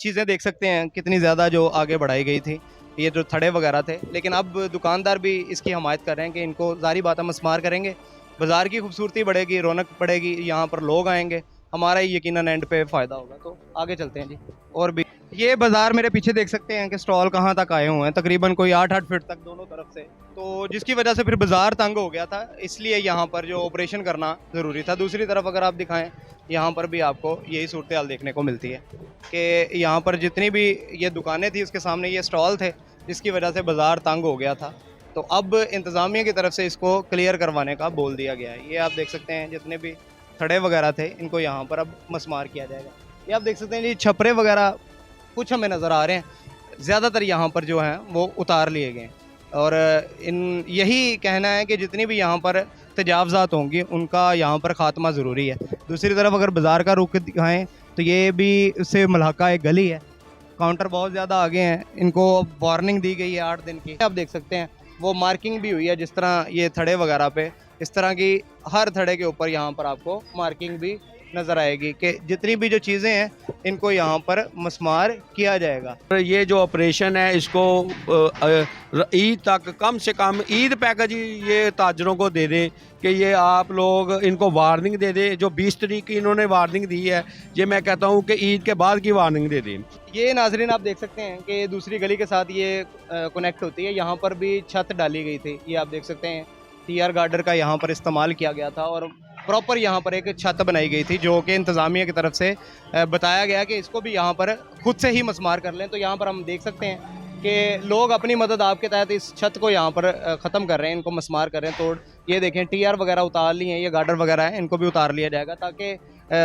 चीज़ें देख सकते हैं कितनी ज़्यादा जो आगे बढ़ाई गई थी, ये जो थड़े वगैरह थे, लेकिन अब दुकानदार भी इसकी हमायत कर रहे हैं कि इनको ज़ाहिर बात है मस्मार करेंगे, बाज़ार की खूबसूरती बढ़ेगी, रौनक बढ़ेगी, यहाँ पर लोग आएंगे, हमारा ही यकीनन एंड पे फ़ायदा होगा। तो आगे चलते हैं जी। और भी ये बाज़ार मेरे पीछे देख सकते हैं कि स्टॉल कहाँ तक आए हुए हैं, तकरीबन कोई 8-8 फीट तक दोनों तरफ से, तो जिसकी वजह से फिर बाज़ार तंग हो गया था, इसलिए यहाँ पर जो ऑपरेशन करना ज़रूरी था। दूसरी तरफ अगर आप दिखाएं, यहाँ पर भी आपको यही सूरत हाल देखने को मिलती है कि यहाँ पर जितनी भी ये दुकानें थी उसके सामने ये स्टॉल थे, जिसकी वजह से बाज़ार तंग हो गया था। तो अब इंतज़ामिया की तरफ से इसको क्लियर करवाने का बोल दिया गया है। ये आप देख सकते हैं जितने भी थड़े वगैरह थे इनको यहाँ पर अब मस्मार किया जाएगा। ये आप देख सकते हैं जी, छपरे वगैरह कुछ हमें नज़र आ रहे हैं, ज़्यादातर यहाँ पर जो हैं वो उतार लिए गए हैं। और इन यही कहना है कि जितनी भी यहाँ पर तजावज़ात होंगी उनका यहाँ पर ख़ात्मा ज़रूरी है। दूसरी तरफ अगर बाज़ार का रुख दिखाएँ तो ये भी उससे मुल्हका एक गली है, काउंटर बहुत ज़्यादा आगे हैं, इनको वार्निंग दी गई है 8 दिन की। आप देख सकते हैं वो मार्किंग भी हुई है, जिस तरह ये थड़े वगैरह पे, इस तरह की हर थड़े के ऊपर यहाँ पर आपको मार्किंग भी नज़र आएगी कि जितनी भी जो चीज़ें हैं इनको यहाँ पर मस्मार किया जाएगा। ये जो ऑपरेशन है इसको ईद तक कम से कम ईद पैकेज ये ताजरों को दे दें कि ये आप लोग इनको वार्निंग दे दें। जो 20 तारीख की इन्होंने वार्निंग दी है, ये मैं कहता हूँ कि ईद के बाद की वार्निंग दे दें। ये नाजरीन आप देख सकते हैं कि दूसरी गली के साथ ये कनेक्ट होती है, यहाँ पर भी छत डाली गई थी। ये आप देख सकते हैं टीआर गार्डर का यहाँ पर इस्तेमाल किया गया था और प्रॉपर यहाँ पर एक छत बनाई गई थी, जो कि इंतज़ामिया की तरफ से बताया गया कि इसको भी यहाँ पर खुद से ही मस्मार कर लें। तो यहाँ पर हम देख सकते हैं कि लोग अपनी मदद आपके तहत इस छत को यहाँ पर ख़त्म कर रहे हैं, इनको मस्मार कर रहे हैं। तोड़ ये देखें टीआर वगैरह उतार लिए हैं, ये गार्डर वगैरह है, इनको भी उतार लिया जाएगा ताकि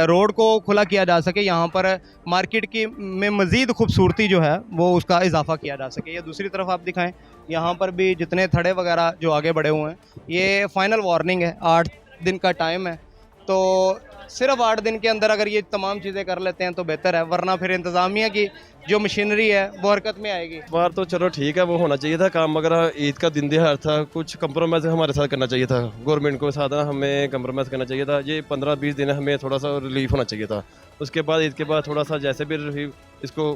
रोड को खुला किया जा सके, यहाँ पर मार्केट की में मज़ीद खूबसूरती जो है वो उसका इजाफा किया जा सके। ये दूसरी तरफ आप दिखाएं, यहाँ पर भी जितने थड़े वगैरह जो आगे बढ़े हुए हैं, ये फाइनल वार्निंग है, 8 दिन का टाइम है। तो सिर्फ 8 दिन के अंदर अगर ये तमाम चीज़ें कर लेते हैं तो बेहतर है, वरना फिर इंतज़ामिया की जो मशीनरी है वो हरकत में आएगी। बार तो चलो ठीक है, वो होना चाहिए था काम, मगर ईद का दिन दिहाड़ था, कुछ कंप्रोमाइज़ हमारे साथ करना चाहिए था, गवर्नमेंट को साथ हमें कंप्रोमाइज़ करना चाहिए था। ये 15-20 दिन हमें थोड़ा सा रिलीफ होना चाहिए था, उसके बाद ईद के बाद थोड़ा सा जैसे भी इसको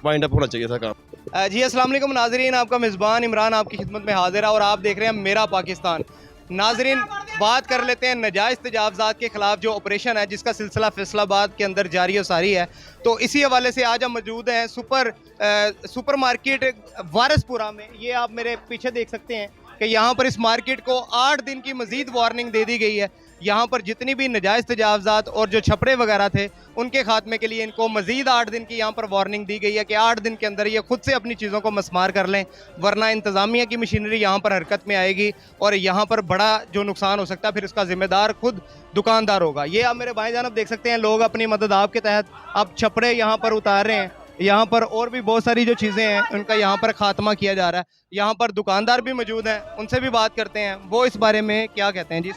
वाइंड अप होना चाहिए था काम। जी अस्सलाम वालेकुम नाजरीन, आपका मेज़बान इमरान आपकी खिदमत में हाजिर है और आप देख रहे हैं मेरा पाकिस्तान। नाजरीन, बात कर लेते हैं नजायज़ तजावज़ात के ख़िलाफ़ जो ऑपरेशन है जिसका सिलसिला फैसलाबाद के अंदर जारी और सारी है। तो इसी हवाले से आज हम मौजूद हैं सुपर मार्केट वारसपुरा में। ये आप मेरे पीछे देख सकते हैं कि यहाँ पर इस मार्केट को 8 दिन की मज़ीद वार्निंग दे दी गई है। यहाँ पर जितनी भी नजायज़ तजावज़ात और जो छपड़े वगैरह थे उनके खात्मे के लिए इनको मज़ीद 8 दिन की यहाँ पर वार्निंग दी गई है कि 8 दिन के अंदर ये खुद से अपनी चीज़ों को मस्मार कर लें, वरना इंतज़ामिया की मशीनरी यहाँ पर हरकत में आएगी और यहाँ पर बड़ा जो नुकसान हो सकता है फिर उसका ज़िम्मेदार खुद दुकानदार होगा। ये आप मेरे भाई जानब देख सकते हैं, लोग अपनी मदद आपके तहत अब छपड़े यहाँ पर उतार रहे हैं। यहाँ पर और भी बहुत सारी जो चीज़ें हैं उनका यहाँ पर खात्मा किया जा रहा है। यहाँ पर दुकानदार भी मौजूद हैं, उनसे भी बात करते हैं, वो इस बारे में क्या कहते हैं। जी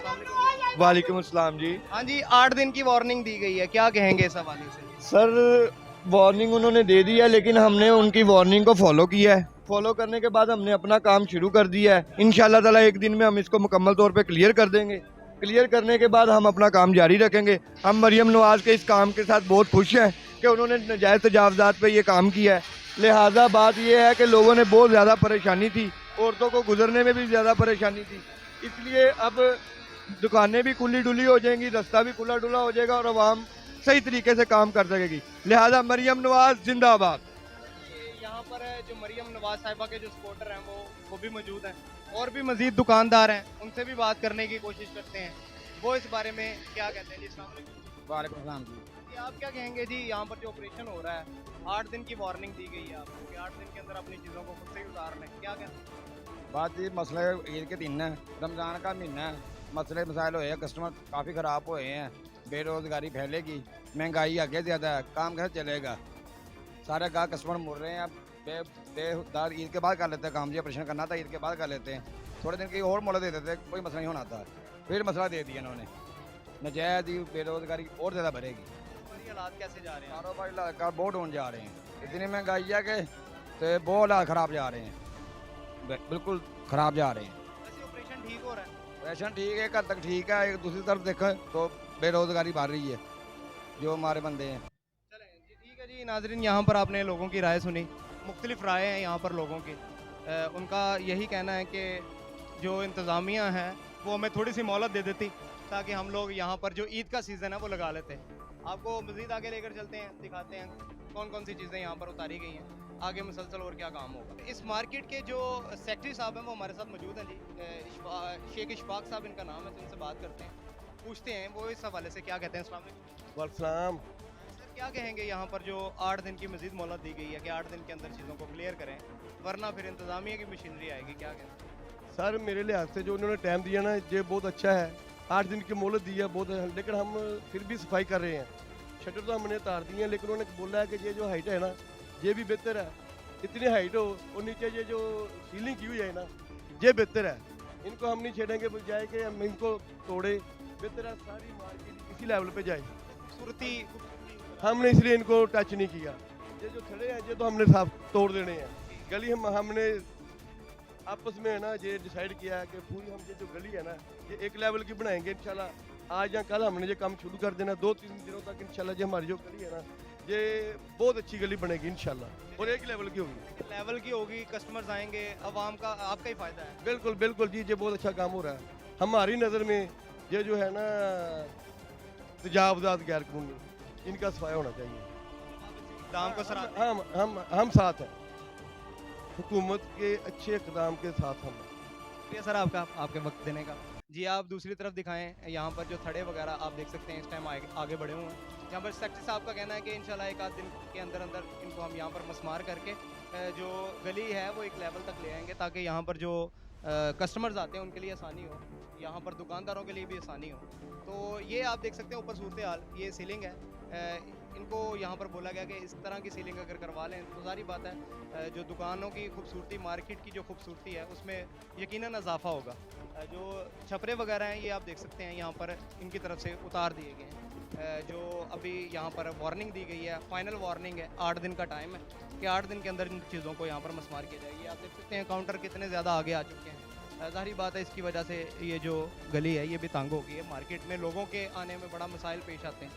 वालेकुम अस्सलाम जी। हाँ जी, 8 दिन की वार्निंग दी गई है, क्या कहेंगे इस हवाले से। सर वार्निंग उन्होंने दे दी है, लेकिन हमने उनकी वार्निंग को फॉलो किया है। फॉलो करने के बाद हमने अपना काम शुरू कर दिया है। इंशाल्लाह ताला एक दिन में हम इसको मुकम्मल तौर पे क्लियर कर देंगे। क्लियर करने के बाद हम अपना काम जारी रखेंगे। हम मरियम नवाज के इस काम के साथ बहुत खुश हैं कि उन्होंने नजायज़ तजावज़ात पे ये काम किया है। लिहाजा बात यह है कि लोगों ने बहुत ज़्यादा परेशानी थी, औरतों को गुजरने में भी ज़्यादा परेशानी थी, इसलिए अब दुकानें भी खुली डुली हो जाएंगी, रास्ता भी खुला डुला हो जाएगा और आवाम सही तरीके से काम कर सकेगी। लिहाजा मरियम नवाज जिंदाबाद। यहाँ पर जो मरियम नवाज साहिबा के जो सपोर्टर हैं वो भी मौजूद हैं और भी मजीद दुकानदार हैं, उनसे भी बात करने की कोशिश करते हैं, वो इस बारे में क्या कहते हैं। जी अस्सलाम वालेकुम। वालेकुम सलाम जी। आप क्या कहेंगे जी, यहाँ पर जो ऑपरेशन हो रहा है 8 दिन की वार्निंग दी गई है आपको कि 8 दिन के अंदर अपनी चीज़ों को खुद से ही उतार लें, क्या कहते हैं। बात ये मसले ईद के दिन है, रमज़ान का महीना है, मसले मसाइल हुए हैं, कस्टमर काफ़ी ख़राब हुए हैं, बेरोज़गारी फैलेगी, महंगाई आगे ज़्यादा है, काम कैसे चलेगा। सारे गाहक कस्टमर मुड़ रहे हैं। अब बेदार ईद के बाद कर लेते हैं काम, जी ऑपरेशन करना था ईद के बाद कर लेते हैं, थोड़े दिन की और मोहलत दे देते, कोई मसला नहीं होना था। फिर मसला दे दिया इन्होंने, नजायज़ बेरोज़गारी और ज़्यादा बढ़ेगी। हालात कैसे जा रहे हैं। कारोबारी का बहुत डाउन जा रहे हैं, इतनी महंगाई है कि तो बहुत हालात ख़राब जा रहे हैं, बिल्कुल ख़राब जा रहे हैं। वैसे ऑपरेशन ठीक हो रहा है। ऑपरेशन ठीक है, कल तक ठीक है, एक दूसरी तरफ देखें तो बेरोज़गारी बढ़ रही है जो हमारे बंदे हैं। चलें जी, ठीक है जी। जी नाजरीन, यहाँ पर आपने लोगों की राय सुनी, मुख्तलिफ राय हैं यहाँ पर लोगों की। उनका यही कहना है कि जो इंतज़ामिया है वो हमें थोड़ी सी मोहलत दे देती ताकि हम लोग यहाँ पर जो ईद का सीज़न है वो लगा लेते हैं। आपको मज़ीद आगे लेकर चलते हैं, दिखाते हैं कौन कौन सी चीज़ें यहाँ पर उतारी गई हैं, आगे मुसलसल और क्या काम होगा। इस मार्केट के जो सेक्रेटरी साहब हैं वो हमारे साथ मौजूद हैं जी। शेख इशफाक साहब इनका नाम है, तो इनसे बात करते हैं, पूछते हैं वो इस हवाले से क्या कहते हैं। अस्सलाम वालेकुम। वालेकुम। सर क्या कहेंगे यहाँ पर जो 8 दिन की मज़ीद मोहलत दी गई है कि 8 दिन के अंदर चीज़ों को क्लियर करें वरना फिर इंतज़ामिया की मशीनरी आएगी, क्या कहें? सर मेरे लिहाज से जो उन्होंने टाइम दिया ना ये बहुत अच्छा है। 8 दिन की मोहलत दी है बहुत, लेकिन हम फिर भी सफाई कर रहे हैं। शटर तो हमने तार दी है, लेकिन उन्होंने बोला है कि ये जो हाइट है ना ये भी बेहतर है। इतनी हाइट हो और नीचे ये जो सीलिंग की हुई है ना ये बेहतर है। इनको हम नहीं छेड़ेंगे बजाय कि हम इनको तोड़े, बेहतर है सारी मार्केट इसी लेवल पे जाए। खूबसूरती हमने इसलिए इनको टच नहीं किया। ये जो खड़े हैं ये तो हमने साफ तोड़ देने हैं। गली हमने आपस में है ना ये डिसाइड किया है कि पूरी हम ये जो गली है ना ये एक लेवल की बनाएंगे इंशाल्लाह। आज या कल हमने ये काम शुरू कर देना, 2-3 दिनों तक इंशाल्लाह ये हमारी जो गली है ना ये बहुत अच्छी गली बनेगी इंशाल्लाह और एक लेवल की होगी। लेवल की होगी, कस्टमर्स आएंगे, अवाम का आपका ही फ़ायदा है। बिल्कुल बिल्कुल जी, ये बहुत अच्छा काम हो रहा है। हमारी नज़र में ये जो है ना तजावजात गैर कानूनी इनका सफाया होना चाहिए। दाम को सराहते हैं। हम साथ हैं, हुकूमत के अच्छे इक़दाम के साथ हम हैं। शुक्रिया सर आपका, आपके वक्त देने का। जी आप दूसरी तरफ दिखाएं, यहाँ पर जो थड़े वगैरह आप देख सकते हैं इस टाइम आगे बढ़े हुए हैं। यहाँ पर सेक्रेटरी साहब का कहना है कि इंशाल्लाह एक आध दिन के अंदर अंदर इनको हम यहाँ पर मस्मार करके जो गली है वो एक लेवल तक ले आएंगे ताकि यहाँ पर जो कस्टमर्स आते हैं उनके लिए आसानी हो, यहाँ पर दुकानदारों के लिए भी आसानी हो। तो ये आप देख सकते हैं ऊपर सूरत हाल, ये सीलिंग है। इनको यहाँ पर बोला गया कि इस तरह की सीलिंग अगर करवा लें तो सारी बात है जो दुकानों की खूबसूरती, मार्केट की जो खूबसूरती है उसमें यकीनन इजाफा होगा। जो छपरे वगैरह हैं ये आप देख सकते हैं यहाँ पर इनकी तरफ से उतार दिए गए हैं। जो अभी यहाँ पर वार्निंग दी गई है, फाइनल वार्निंग है, 8 दिन का टाइम है कि 8 दिन के अंदर इन चीज़ों को यहाँ पर मस्मार किया जाए। ये आप देख सकते हैं काउंटर कितने ज़्यादा आगे आ चुके हैं। ज़ाहिर बात है इसकी वजह से ये जो गली है ये भी तंग हो गई है। मार्केट में लोगों के आने में बड़ा मसाइल पेश आते हैं।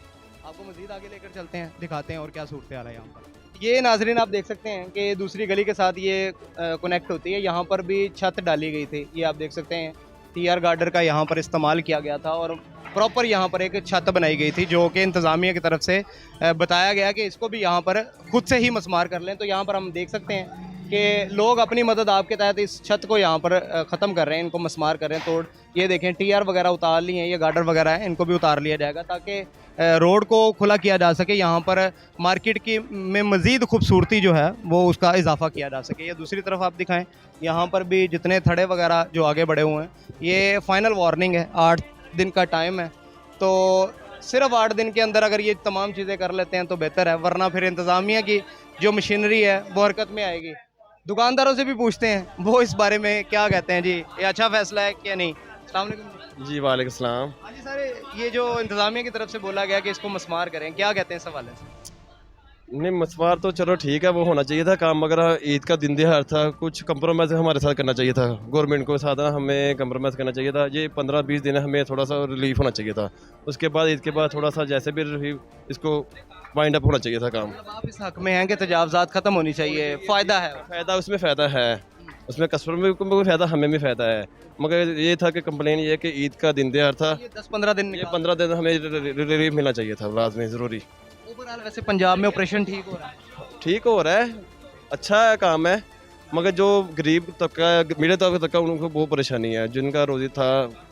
आपको मज़ीद आगे लेकर चलते हैं, दिखाते हैं और क्या सूरत हाल है यहाँ पर। ये नाजरीन आप देख सकते हैं कि दूसरी गली के साथ ये कनेक्ट होती है। यहाँ पर भी छत डाली गई थी, ये आप देख सकते हैं TR गार्डर का यहाँ पर इस्तेमाल किया गया था और प्रॉपर यहाँ पर एक छत बनाई गई थी जो कि इंतज़ामिया की तरफ से बताया गया कि इसको भी यहाँ पर खुद से ही मस्मार कर लें। तो यहाँ पर हम देख सकते हैं कि लोग अपनी मदद आपके तहत इस छत को यहाँ पर ख़त्म कर रहे हैं, इनको मस्मार कर रहे हैं, तोड़। ये देखें TR वगैरह उतार ली हैं, ये गार्डर वगैरह है, इनको भी उतार लिया जाएगा ताकि रोड को खुला किया जा सके। यहाँ पर मार्केट की में मज़ीद खूबसूरती जो है वो उसका इजाफा किया जा सके। ये दूसरी तरफ आप दिखाएं, यहाँ पर भी जितने थड़े वगैरह जो आगे बढ़े हुए हैं, ये फाइनल वार्निंग है, 8 दिन का टाइम है। तो सिर्फ 8 दिन के अंदर अगर ये तमाम चीज़ें कर लेते हैं तो बेहतर है, वरना फिर इंतज़ामिया की जो मशीनरी है वो हरकत में आएगी। दुकानदारों से भी पूछते हैं वो इस बारे में क्या कहते हैं। जी ये अच्छा फैसला है क्या नहीं? अस्सलाम वालेकुम जी वालेकुम सलाम। हाँ जी सर, ये जो इंतज़ामिया की तरफ से बोला गया कि इसको मस्मार करें, क्या कहते हैं इस हवाले से? नहीं मसवार तो चलो ठीक है, वो होना चाहिए था काम, मगर ईद का दिन दिहाड़ था, कुछ कंप्रोमाइज़ हमारे साथ करना चाहिए था। गवर्नमेंट को साथ हमें कंप्रोमाइज़ करना चाहिए था। ये 15-20 दिन हमें थोड़ा सा रिलीफ होना चाहिए था। उसके बाद ईद के बाद थोड़ा सा जैसे भी इसको वाइंड अप होना चाहिए था काम। मतलब आप इस हक में हैं कि तजावज़ात ख़त्म होनी चाहिए, फ़ायदा है? फ़ायदा उसमें फ़ायदा है, उसमें कस्टमर को भी फ़ायदा, हमें भी फ़ायदा है। मगर ये था कि कंप्लेन ये कि ईद का दिन दिहाड़ था, ये 10-15 दिन ये 15 दिन हमें रिलीफ मिलना चाहिए था, लाजमी ज़रूरी। ओवरऑल वैसे पंजाब में ऑपरेशन ठीक हो रहा है? ठीक हो रहा है, अच्छा है काम है, मगर जो गरीब तबका, मीडियम तबका तक उनको बहुत परेशानी है। जिनका रोज़ी था,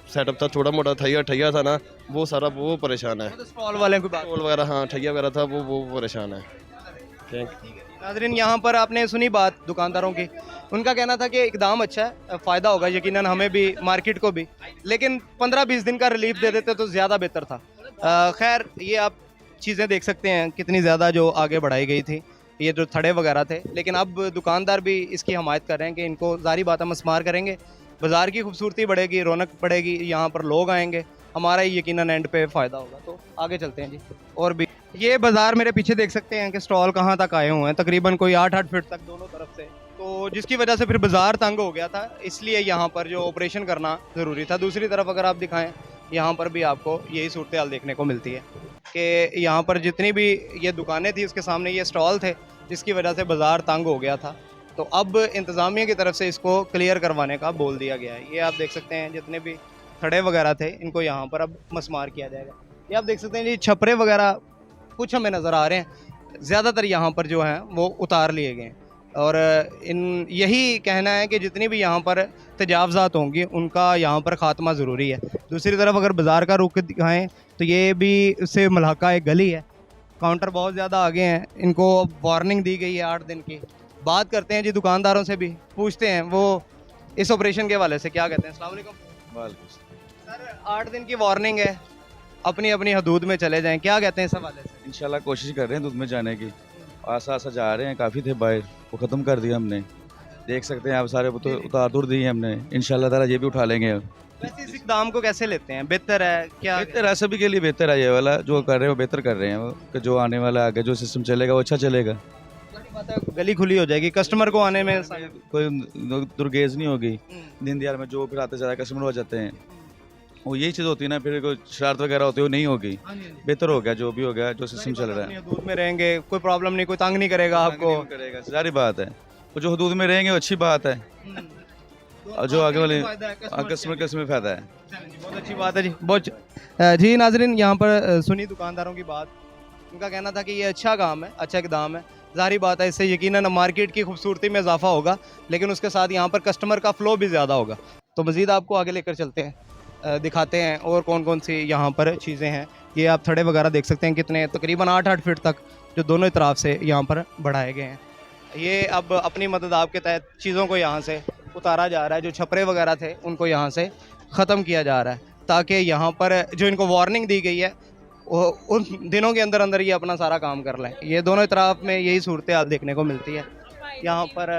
सेटअप था, छोटा मोटा ठैया था ना, वो सारा वो परेशान है। तो स्टॉल वाले की बात टोल वगैरह, हाँ ठैया वगैरह था, वो परेशान है। Thank you. नाज़रीन, यहाँ पर आपने सुनी बात दुकानदारों की, उनका कहना था कि इकदाम अच्छा है, फ़ायदा होगा यकीनन हमें भी, मार्केट को भी, लेकिन 15-20 दिन का रिलीफ दे देते तो ज़्यादा बेहतर था। खैर ये आप चीज़ें देख सकते हैं कितनी ज़्यादा जो आगे बढ़ाई गई थी, ये जो थड़े वगैरह थे, लेकिन अब दुकानदार भी इसकी हमायत कर रहे हैं कि इनको ज़ाहिर बात है मस्मार करेंगे, बाज़ार की खूबसूरती बढ़ेगी, रौनक बढ़ेगी, यहाँ पर लोग आएंगे, हमारा ही यकीनन एंड पे फ़ायदा होगा। तो आगे चलते हैं जी। और भी ये बाज़ार मेरे पीछे देख सकते हैं कि स्टॉल कहाँ तक आए हुए हैं, तकरीबन कोई 8-8 फीट तक दोनों तरफ से, तो जिसकी वजह से फिर बाज़ार तंग हो गया था, इसलिए यहाँ पर जो ऑपरेशन करना ज़रूरी था। दूसरी तरफ अगर आप दिखाएँ, यहाँ पर भी आपको यही सूरत हाल देखने को मिलती है कि यहाँ पर जितनी भी ये दुकानें थी उसके सामने ये स्टॉल थे, जिसकी वजह से बाज़ार तंग हो गया था। तो अब इंतज़ामिया की तरफ से इसको क्लियर करवाने का बोल दिया गया है। ये आप देख सकते हैं जितने भी थड़े वगैरह थे इनको यहाँ पर अब मस्मार किया जाएगा। ये आप देख सकते हैं जी छपरे वगैरह कुछ हमें नज़र आ रहे हैं, ज़्यादातर यहाँ पर जो हैं वो उतार लिए गए हैं। और इन यही कहना है कि जितनी भी यहाँ पर तजावज़ात होंगी उनका यहाँ पर ख़ात्मा ज़रूरी है। दूसरी तरफ अगर बाज़ार का रुख दिखाएँ तो ये भी उससे मुल्हका एक गली है, काउंटर बहुत ज़्यादा आगे हैं, इनको वार्निंग दी गई है 8 दिन की। बात करते हैं जी दुकानदारों से भी, पूछते हैं वो इस ऑपरेशन के हवाले से क्या कहते हैं। अस्सलाम वालेकुम सर, 8 दिन की वार्निंग है, अपनी अपनी हदूद में चले जाएं, क्या कहते हैं इस हवाले से। इंशाल्लाह कोशिश कर रहे हैं दूध में जाने की, आसा आसा जा रहे हैं, काफ़ी थे बाहर, वो ख़त्म कर दिया हमने, देख सकते हैं आप सारे वो तो उतार दूर दिए हमने, इंशाल्लाह ताला ये भी उठा लेंगे। वैसे इस इक़दाम को कैसे लेते हैं, बेहतर है क्या? बेहतर है, सभी के लिए बेहतर है, ये वाला जो कर रहे हैं वो बेहतर कर रहे हैं, वो कि जो आने वाला आगे जो सिस्टम चलेगा वो अच्छा चलेगा। बात है, गली खुली हो जाएगी, कस्टमर को आने में कोई दुर्गेज नहीं होगी, दिन दहाड़ में जो फिर आते ज़्यादा कस्टमर हो जाते हैं, वो यही चीज़ होती है ना, फिर कोई शरारत वगैरह होती है वो नहीं होगी। बेहतर हो गया जो भी हो गया, जो सिस्टम चल रहा है। हदूद में रहेंगे, कोई प्रॉब्लम नहीं, कोई तंग नहीं करेगा आपको। करेगा, सारी बात है, वो जो हदूद में रहेंगे वो अच्छी बात है, और जो आगे वाले कस्टमर फ़ायदा है। बहुत अच्छी बात है जी। बहुत जी नाजरीन, यहाँ पर सुनी दुकानदारों की बात, उनका कहना था कि ये अच्छा काम है, अच्छा इक़दाम है। ज़ाहिर बात है इससे यकीनन मार्केट की खूबसूरती में इजाफा होगा, लेकिन उसके साथ यहाँ पर कस्टमर का फ़्लो भी ज़्यादा होगा। तो मज़ीद आपको आगे लेकर चलते हैं, दिखाते हैं और कौन कौन सी यहाँ पर चीज़ें हैं। ये आप थड़े वगैरह देख सकते हैं कितने, तकरीबन 8-8 फीट तक जो दोनों तरफ से यहाँ पर बढ़ाए गए हैं। ये अब अपनी मदद आपके तहत चीज़ों को यहाँ से उतारा जा रहा है, जो छपरे वगैरह थे उनको यहाँ से ख़त्म किया जा रहा है, ताकि यहाँ पर जो इनको वार्निंग दी गई है वो उन दिनों के अंदर अंदर ये अपना सारा काम कर लें। ये दोनों तरफ में यही सूरत हाल देखने को मिलती है। यहाँ पर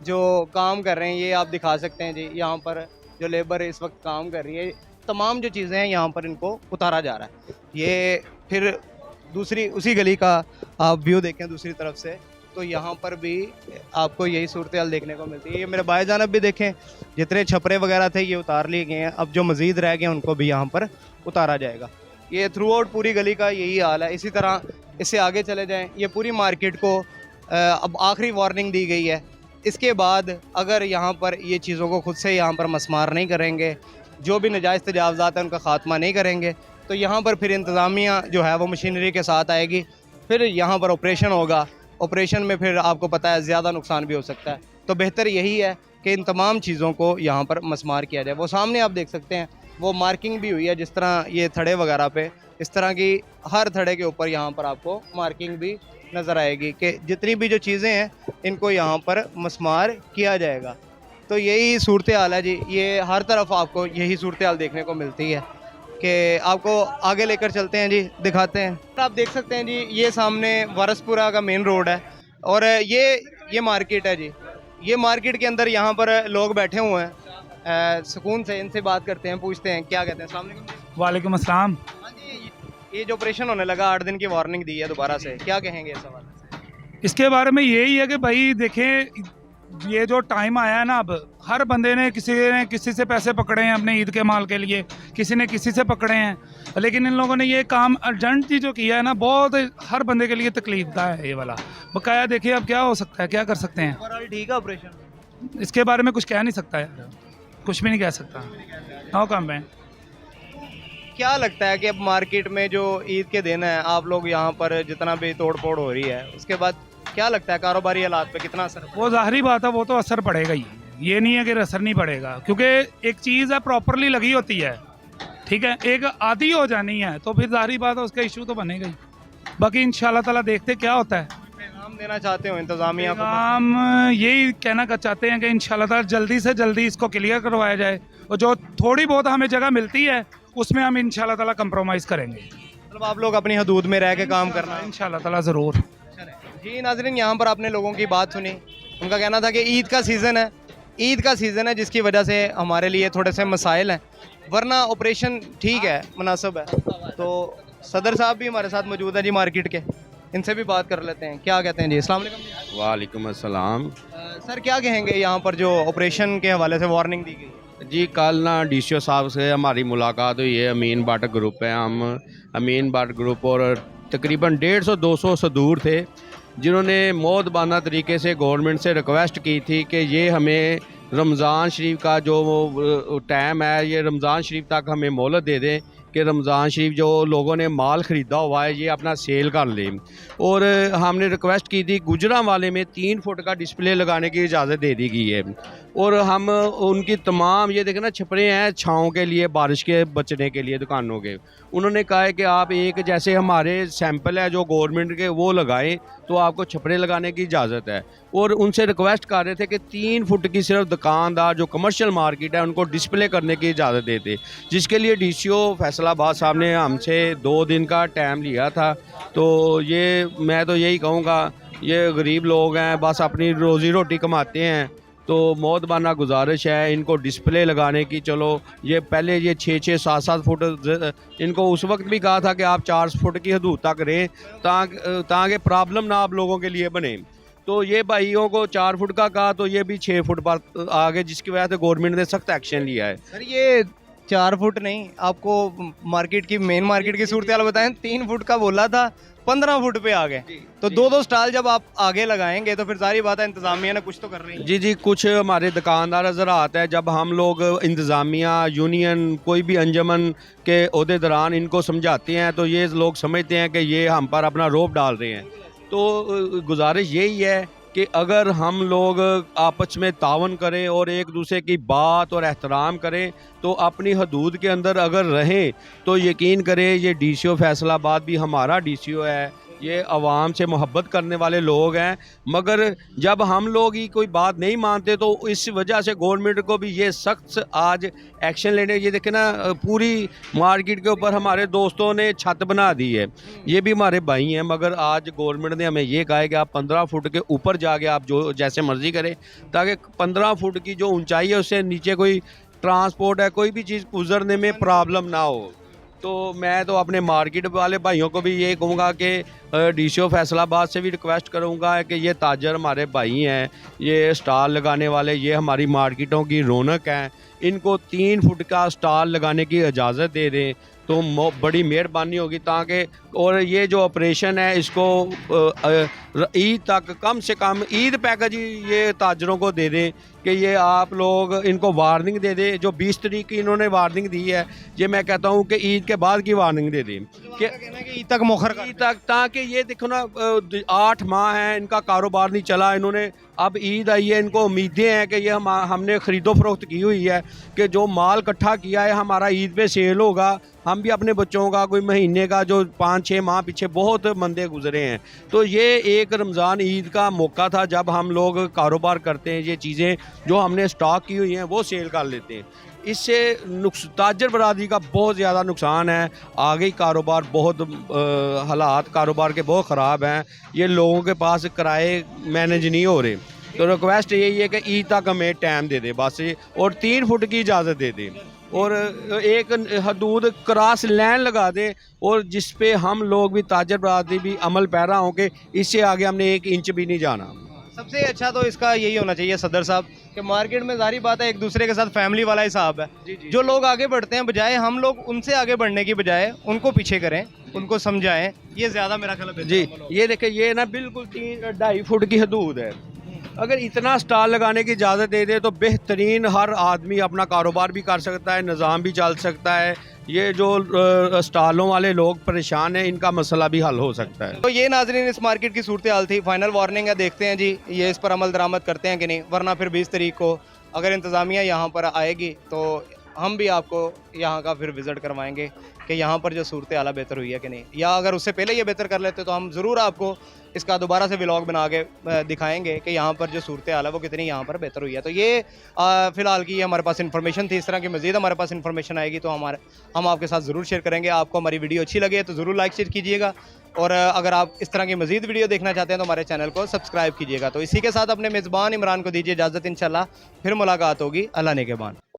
जो काम कर रहे हैं ये आप दिखा सकते हैं जी, यहाँ पर जो लेबर इस वक्त काम कर रही है, तमाम जो चीज़ें हैं यहाँ पर इनको उतारा जा रहा है। ये फिर दूसरी उसी गली का आप व्यू देखें दूसरी तरफ से, तो यहाँ पर भी आपको यही सूरत हाल देखने को मिलती है। ये मेरे बाएं जानब भी देखें, जितने छपरे वगैरह थे ये उतार लिए गए हैं, अब जो मज़ीद रह गए उनको भी यहाँ पर उतारा जाएगा। ये थ्रू आउट पूरी गली का यही हाल है। इसी तरह इससे आगे चले जाएँ, ये पूरी मार्केट को अब आखिरी वार्निंग दी गई है। इसके बाद अगर यहाँ पर ये चीज़ों को खुद से यहाँ पर मस्मार नहीं करेंगे, जो भी नाजायज़ तजावज़ात हैं उनका ख़ात्मा नहीं करेंगे, तो यहाँ पर फिर इंतज़ामिया जो है वो मशीनरी के साथ आएगी, फिर यहाँ पर ऑपरेशन होगा। ऑपरेशन में फिर आपको पता है ज़्यादा नुकसान भी हो सकता है। तो बेहतर यही है कि इन तमाम चीज़ों को यहाँ पर मस्मार किया जाए। वो सामने आप देख सकते हैं वो मार्किंग भी हुई है, जिस तरह ये थड़े वगैरह पे, इस तरह की हर थड़े के ऊपर यहाँ पर आपको मार्किंग भी नज़र आएगी कि जितनी भी जो चीज़ें हैं इनको यहाँ पर मस्मार किया जाएगा। तो यही सूरत हाल है जी, ये हर तरफ आपको यही सूरत हाल देखने को मिलती है कि आपको आगे लेकर चलते हैं जी, दिखाते हैं। आप देख सकते हैं जी ये सामने वारसपुरा का मेन रोड है और ये मार्केट है जी। ये मार्केट के अंदर यहाँ पर लोग बैठे हुए हैं सुकून से, इनसे बात करते हैं, पूछते हैं क्या कहते हैं। अस्सलाम वालेकुम। वालेकुम अस्सलाम। हाँ जी, ये जो ऑपरेशन होने लगा 8 दिन की वार्निंग दी है दोबारा से, क्या कहेंगे इस हवाले से? इसके बारे में यही है कि भाई देखें, ये जो टाइम आया है ना, अब हर बंदे ने किसी से पैसे पकड़े हैं अपने ईद के माल के लिए, किसी ने किसी से पकड़े हैं, लेकिन इन लोगों ने ये काम अर्जेंटली जो किया है ना, बहुत हर बंदे के लिए तकलीफ है ये वाला। बकाया देखिए अब क्या हो सकता है, क्या कर सकते हैं। ओवरऑल ठीक है ऑपरेशन? इसके बारे में कुछ कह नहीं सकता यार, कुछ भी नहीं कह सकता। No comment. क्या लगता है कि अब मार्केट में जो ईद के दिन है, आप लोग यहाँ पर जितना भी तोड़ फोड़ हो रही है, उसके बाद क्या लगता है कारोबारी हालात पे कितना असर? वो ज़ाहिरी बात है, वो तो असर पड़ेगा ही, ये नहीं है कि असर नहीं पड़ेगा, क्योंकि एक चीज़ है प्रॉपरली लगी होती है, ठीक है, एक आधी हो जानी है तो फिर ज़ाहिरी बात है उसका इशू तो बनेगा ही। बाकी इंशाल्लाह ताला देखते क्या होता है। पैगाम देना चाहते हो इंतजामिया को? हम यही कहना चाहते हैं कि इंशाल्लाह ताला जल्दी से जल्दी इसको क्लियर करवाया जाए, और जो थोड़ी बहुत हमें जगह मिलती है उसमें हम इंशाल्लाह ताला कंप्रोमाइज़ करेंगे। मतलब आप लोग अपनी हदूद में रह के काम करना है इंशाल्लाह ताला ज़रूर। जी नाज़रीन, यहाँ पर आपने लोगों की बात सुनी, उनका कहना था कि ईद का सीज़न है, ईद का सीज़न है जिसकी वजह से हमारे लिए थोड़े से मसाइल हैं, वरना ऑपरेशन ठीक है, मुनासिब है। तो सदर साहब भी हमारे साथ मौजूद हैं जी मार्केट के, इनसे भी बात कर लेते हैं, क्या कहते हैं जी। अस्सलाम वालेकुम। वालेकुम अस्सलाम। सर क्या कहेंगे यहाँ पर जो ऑपरेशन के हवाले से वार्निंग दी गई है? जी कल ना डीसीओ साहब से हमारी मुलाकात हुई है। अमीन भट्ट ग्रुप है, हम अमीन भट्ट ग्रुप और तकरीबन 150-200 सदूर थे जिन्होंने मोदबाना तरीके से गवर्नमेंट से रिक्वेस्ट की थी कि ये हमें रमज़ान शरीफ का जो टाइम है, ये रमज़ान शरीफ तक हमें मोहलत दे दें कि रमज़ान शरीफ जो लोगों ने माल ख़रीदा हुआ है ये अपना सेल कर लें। और हमने रिक्वेस्ट की थी गुजरांवाले में 3 फुट का डिस्प्ले लगाने की इजाज़त दे दी गई है। और हम उनकी तमाम ये देखें ना छपरे हैं छाँव के लिए, बारिश के बचने के लिए दुकानों के, उन्होंने कहा है कि आप एक जैसे हमारे सैंपल है जो गवर्नमेंट के वो लगाएं तो आपको छपरे लगाने की इजाज़त है। और उनसे रिक्वेस्ट कर रहे थे कि 3 फुट की सिर्फ दुकानदार जो कमर्शियल मार्केट है उनको डिस्प्ले करने की इजाज़त देते, जिसके लिए डीसीओ फैसलाबाद साहब ने हमसे 2 दिन का टाइम लिया था। तो ये मैं तो यही कहूँगा, ये गरीब लोग हैं, बस अपनी रोज़ी रोटी कमाते हैं, तो मोदबाना गुजारिश है इनको डिस्प्ले लगाने की। चलो ये पहले ये 6-6, 7-7 फुट, इनको उस वक्त भी कहा था कि आप 4 फुट की हदूद तक रहें ताकि प्रॉब्लम ना आप लोगों के लिए बने। तो ये भाइयों को 4 फुट का कहा तो ये भी 6 फुट पर आ गए, जिसकी वजह से गवर्नमेंट ने सख्त एक्शन लिया है। सर ये 4 फुट नहीं, आपको मार्केट की मेन मार्केट की सूरत हाल बताएं, 3 फुट का बोला था 15 फुट पे आ गए। तो 2-2 स्टॉल जब आप आगे लगाएंगे तो फिर सारी बात है इंतजामिया ने कुछ तो कर रही है। जी कुछ हमारे दुकानदार नज़र आता है, जब हम लोग इंतज़ामिया यूनियन कोई भी अंजमन के ओहदे दौरान इनको समझाते हैं तो ये लोग समझते हैं कि ये हम पर अपना रोब डाल रहे हैं। तो गुजारिश यही है कि अगर हम लोग आपस में तावन करें और एक दूसरे की बात और एहतराम करें तो अपनी हदूद के अंदर अगर रहें तो यकीन करें ये डीसीओ फैसलाबाद भी हमारा डीसीओ है, ये आवाम से मोहब्बत करने वाले लोग हैं। मगर जब हम लोग ही कोई बात नहीं मानते तो इस वजह से गवर्नमेंट को भी ये सख्त आज एक्शन लेने, ये देखें ना पूरी मार्केट के ऊपर हमारे दोस्तों ने छत बना दी है, ये भी हमारे भाई हैं, मगर आज गवर्नमेंट ने हमें ये कहा है कि आप 15 फुट के ऊपर जाके आप जो जैसे मर्ज़ी करें, ताकि 15 फुट की जो ऊंचाई है उससे नीचे कोई ट्रांसपोर्ट है कोई भी चीज़ गुजरने में प्रॉब्लम ना हो। तो मैं तो अपने मार्केट वाले भाइयों को भी ये कहूँगा कि डीसीओ फैसलाबाद से भी रिक्वेस्ट करूँगा कि ये ताजर हमारे भाई हैं, ये स्टॉल लगाने वाले, ये हमारी मार्केटों की रौनक हैं, इनको 3 फुट का स्टॉल लगाने की इजाज़त दे दें तो बड़ी मेहरबानी होगी। ताकि और ये जो ऑपरेशन है इसको ईद तक कम से कम ईद पैकेज ये ताजरों को दे दें कि ये आप लोग इनको वार्निंग दे दें। जो 20 तारीख की इन्होंने वार्निंग दी है, ये मैं कहता हूँ कि ईद के बाद की वार्निंग दे दें कि ईद तक मोखर कर ईद तक, ताकि ये देखो ना 8 माह हैं इनका कारोबार नहीं चला, इन्होंने अब ईद आई है, इनको उम्मीदें हैं कि ये हमने ख़रीदो फरोख्त की हुई है कि जो माल इकट्ठा किया है हमारा ईद पे सेल होगा, हम भी अपने बच्चों का कोई महीने का जो 5-6 माह पीछे बहुत मंदे गुजरे हैं। तो ये एक रमज़ान ईद का मौका था जब हम लोग कारोबार करते हैं, ये चीज़ें जो हमने स्टॉक की हुई हैं वो सेल कर लेते हैं। इससे ताजर बरादरी का बहुत ज़्यादा नुकसान है, आगे कारोबार बहुत हालात कारोबार के बहुत ख़राब हैं, ये लोगों के पास किराए मैनेज नहीं हो रहे। तो रिक्वेस्ट यही है कि ईद तक हमें टाइम दे दे बस, और 3 फुट की इजाज़त दे दें और एक हदूद क्रॉस लाइन लगा दे और जिस पे हम लोग भी ताजर बरादरी भी अमल पैरा हों कि इससे आगे हमने 1 इंच भी नहीं जाना। सबसे अच्छा तो इसका यही होना चाहिए सदर साहब कि मार्केट में जारी बात है एक दूसरे के साथ फैमिली वाला हिसाब है। जो लोग आगे बढ़ते हैं बजाय हम लोग उनसे आगे बढ़ने की बजाय उनको पीछे करें, उनको समझाएं, ये ज़्यादा मेरा ख्याल है। जी ये देखें, ये ना बिल्कुल 3-2.5 फुट की हदूद है, अगर इतना स्टॉल लगाने की इजाज़त दे दे तो बेहतरीन हर आदमी अपना कारोबार भी कर सकता है, निज़ाम भी चल सकता है। ये जो स्टॉलों वाले लोग परेशान हैं इनका मसला भी हल हो सकता है। तो ये नाज़रीन इस मार्केट की सूरत हाल थी। फाइनल वार्निंग है, देखते हैं जी ये इस पर अमल दरामद करते हैं कि नहीं, वरना फिर 20 तारीख को अगर इंतज़ामिया यहाँ पर आएगी तो हम भी आपको यहाँ का फिर विज़िट करवाएंगे कि यहाँ पर जो सूरत हाल बेहतर हुई है कि नहीं, या अगर उससे पहले ये बेहतर कर लेते तो हम ज़रूर आपको इसका दोबारा से व्लॉग बना के दिखाएंगे कि यहाँ पर जो सूरत हाल है वो कितनी यहाँ पर बेहतर हुई है। तो ये फ़िलहाल की हमारे पास इन्फॉर्मेशन थी, इस तरह की मज़ीद हमारे पास इन्फॉर्मेशन आएगी तो हम आपके साथ ज़रूर शेयर करेंगे। आपको हमारी वीडियो अच्छी लगे तो ज़रूर लाइक शेयर कीजिएगा, और अगर आप इस तरह की मज़ीद वीडियो देखना चाहते हैं तो हमारे चैनल को सब्सक्राइब कीजिएगा। तो इसी के साथ अपने मेज़बान इमरान को दीजिए इजाज़त, इंशाल्लाह फिर मुलाकात होगी अल्लाह ने के बाद।